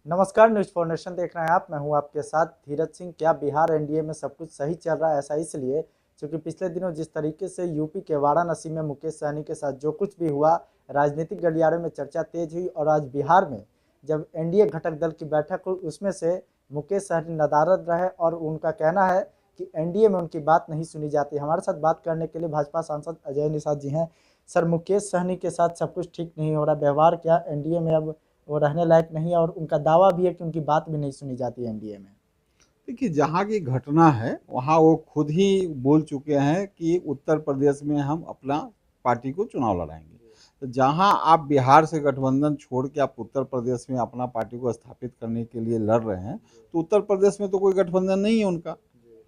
नमस्कार, news for nation देख रहे हैं आप। मैं हूं आपके साथ धीरज सिंह। क्या बिहार एनडीए में सब कुछ सही चल रहा है? ऐसा इसलिए क्योंकि पिछले दिनों जिस तरीके से यूपी के वाराणसी में मुकेश सहनी के साथ जो कुछ भी हुआ, राजनीतिक गलियारे में चर्चा तेज हुई। और आज बिहार में जब एनडीए घटक दल की बैठक हुई, उसमें से मुकेश सहनी नदारद रहे और उनका कहना है कि एनडीए में उनकी बात नहीं सुनी जाती। हमारे साथ बात करने के लिए भाजपा सांसद अजय निषाद जी हैं। सर, मुकेश सहनी के साथ सब कुछ ठीक नहीं हो रहा, व्यवहार क्या एनडीए में अब वो रहने लायक नहीं है, और उनका दावा भी है कि उनकी बात भी नहीं सुनी जाती एनडीए में। देखिए, जहाँ की घटना है वहाँ वो खुद ही बोल चुके हैं कि उत्तर प्रदेश में हम अपना पार्टी को चुनाव लड़ाएंगे। तो जहाँ आप बिहार से गठबंधन छोड़ के आप उत्तर प्रदेश में अपना पार्टी को स्थापित करने के लिए लड़ रहे हैं, तो उत्तर प्रदेश में तो कोई गठबंधन नहीं है उनका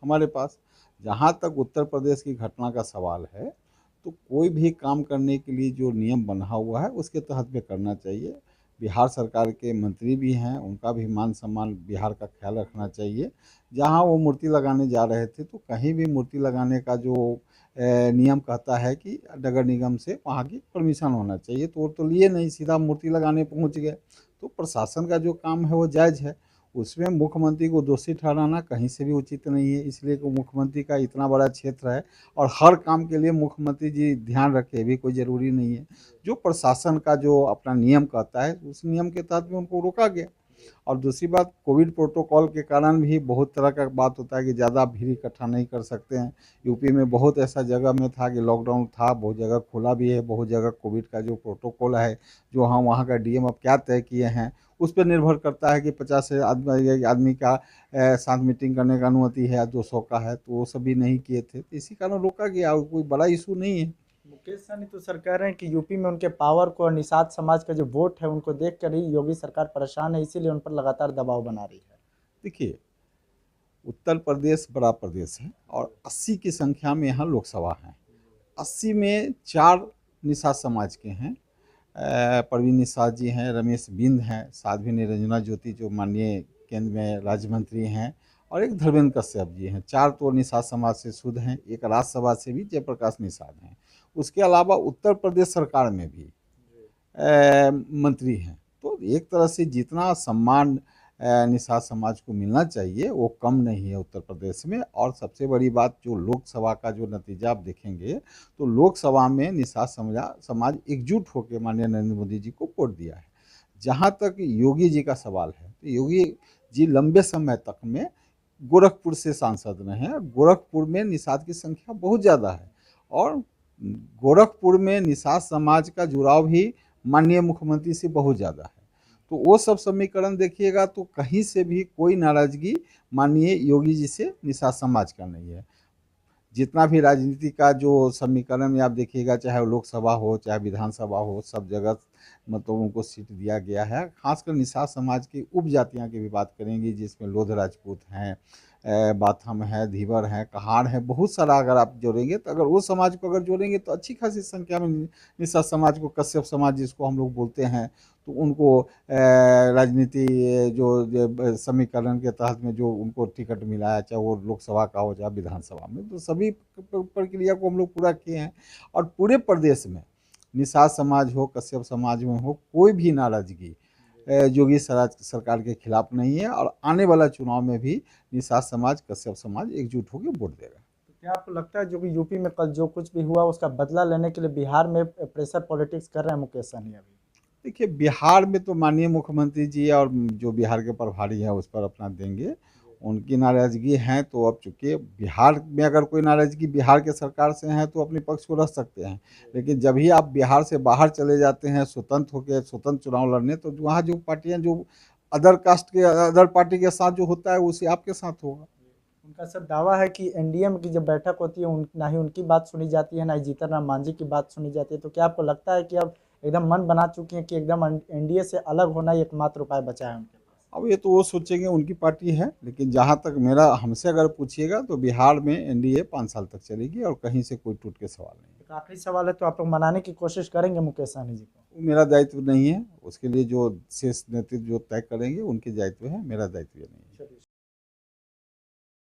हमारे पास। जहाँ तक उत्तर प्रदेश की घटना का सवाल है, तो कोई भी काम करने के लिए जो नियम बना हुआ है उसके तहत में करना चाहिए। बिहार सरकार के मंत्री भी हैं, उनका भी मान सम्मान बिहार का ख्याल रखना चाहिए। जहाँ वो मूर्ति लगाने जा रहे थे, तो कहीं भी मूर्ति लगाने का जो नियम कहता है कि नगर निगम से वहाँ की परमिशन होना चाहिए, तो वो तो लिए नहीं, सीधा मूर्ति लगाने पहुँच गए। तो प्रशासन का जो काम है वो जायज़ है, उसमें मुख्यमंत्री को दोषी ठहराना कहीं से भी उचित नहीं है। इसलिए कि मुख्यमंत्री का इतना बड़ा क्षेत्र है और हर काम के लिए मुख्यमंत्री जी ध्यान रखे भी कोई ज़रूरी नहीं है। जो प्रशासन का जो अपना नियम कहता है, उस नियम के तहत में उनको रोका गया। और दूसरी बात, कोविड प्रोटोकॉल के कारण भी बहुत तरह का बात होता है कि ज़्यादा भीड़ इकट्ठा नहीं कर सकते हैं। यूपी में बहुत ऐसा जगह में था कि लॉकडाउन था, बहुत जगह खुला भी है, बहुत जगह कोविड का जो प्रोटोकॉल है, जो हम वहाँ का डीएम अब क्या तय किए हैं, उस पर निर्भर करता है कि 50 से आदमी का साथ मीटिंग करने का अनुमति है या 200 का है, तो वो सभी नहीं किए थे, तो इसी कारण रोका गया। और कोई बड़ा इशू नहीं है। मुकेश सहनी तो सर कह रहे हैं कि यूपी में उनके पावर को और निषाद समाज का जो वोट है उनको देख कर ही योगी सरकार परेशान है, इसीलिए उन पर लगातार दबाव बना रही है। देखिए, उत्तर प्रदेश बड़ा प्रदेश है और 80 की संख्या में यहाँ लोकसभा है। 80 में 4 निषाद समाज के हैं। प्रवीण निषाद जी हैं, रमेश बिंद हैं, साध्वी निरंजना ज्योति जो माननीय केंद्र में राज्य मंत्री हैं, और एक धर्मेंद्र कश्यप जी हैं। 4 तो निषाद समाज से शुद्ध हैं, एक राज्यसभा से भी जयप्रकाश निषाद हैं। उसके अलावा उत्तर प्रदेश सरकार में भी मंत्री हैं। तो एक तरह से जितना सम्मान निषाद समाज को मिलना चाहिए वो कम नहीं है उत्तर प्रदेश में। और सबसे बड़ी बात, जो लोकसभा का जो नतीजा आप देखेंगे, तो लोकसभा में निषाद समाज एकजुट होकर माननीय नरेंद्र मोदी जी को वोट दिया है। जहाँ तक योगी जी का सवाल है, तो योगी जी लंबे समय तक में गोरखपुर से सांसद रहे हैं। गोरखपुर में निषाद की संख्या बहुत ज़्यादा है और गोरखपुर में निषाद समाज का जुड़ाव भी माननीय मुख्यमंत्री से बहुत ज़्यादा है। तो वो सब समीकरण देखिएगा तो कहीं से भी कोई नाराज़गी माननीय योगी जी से निषाद समाज का नहीं है। जितना भी राजनीति का जो समीकरण में आप देखिएगा, चाहे वो लोकसभा हो चाहे विधानसभा हो, सब जगह मतलब उनको सीट दिया गया है। खासकर निषाद समाज की उपजातियां की भी बात करेंगे, जिसमें लोध राजपूत हैं, बाथम है, धीवर हैं, कहार हैं, बहुत सारा अगर आप जोड़ेंगे, तो अगर वो समाज को अगर जोड़ेंगे तो अच्छी खासी संख्या में निषाद समाज को, कश्यप समाज जिसको हम लोग बोलते हैं, तो उनको राजनीति जो समीकरण के तहत में जो उनको टिकट मिला है, चाहे वो लोकसभा का हो चाहे विधानसभा में, तो सभी प्रक्रिया को हम लोग पूरा किए हैं। और पूरे प्रदेश में निषाद समाज हो, कश्यप समाज में हो, कोई भी नाराजगी योगी सरकार के खिलाफ नहीं है। और आने वाला चुनाव में भी निषाद समाज, कश्यप समाज एकजुट होकर वोट देगा। तो क्या आपको लगता है जो कि यूपी में कल जो कुछ भी हुआ उसका बदला लेने के लिए बिहार में प्रेशर पॉलिटिक्स कर रहे हैं मुकेश सहनी अभी? देखिए, बिहार में तो माननीय मुख्यमंत्री जी और जो बिहार के प्रभारी हैं उस पर अपना देंगे। उनकी नाराज़गी है तो अब चूँकि बिहार में अगर कोई नाराज़गी बिहार के सरकार से है तो अपने पक्ष को रख सकते हैं। लेकिन जब ही आप बिहार से बाहर चले जाते हैं स्वतंत्र होकर स्वतंत्र चुनाव लड़ने, तो वहाँ जो पार्टियाँ जो अदर कास्ट के अदर पार्टी के साथ जो होता है उसे आपके साथ होगा। उनका सर दावा है कि एनडीए की जब बैठक होती है ना ही उनकी बात सुनी जाती है, ना ही जीतन राम मांझी की बात सुनी जाती है। तो क्या आपको लगता है कि अब एकदम मन बना चुकी हैं कि एकदम एनडीए से अलग होना ही एकमात्र उपाय बचा है उनके पास? अब ये तो वो सोचेंगे, उनकी पार्टी है, लेकिन जहाँ तक मेरा हमसे अगर पूछिएगा तो बिहार में एनडीए 5 साल तक चलेगी और कहीं से कोई टूट के सवाल नहीं है। एक आखिरी सवाल है, तो आप लोग मनाने की कोशिश करेंगे मुकेश सहनी जी को? वो मेरा दायित्व नहीं है, उसके लिए जो शेष नेतृत्व जो तय करेंगे उनके दायित्व है, मेरा दायित्व ये नहीं है। चलिए।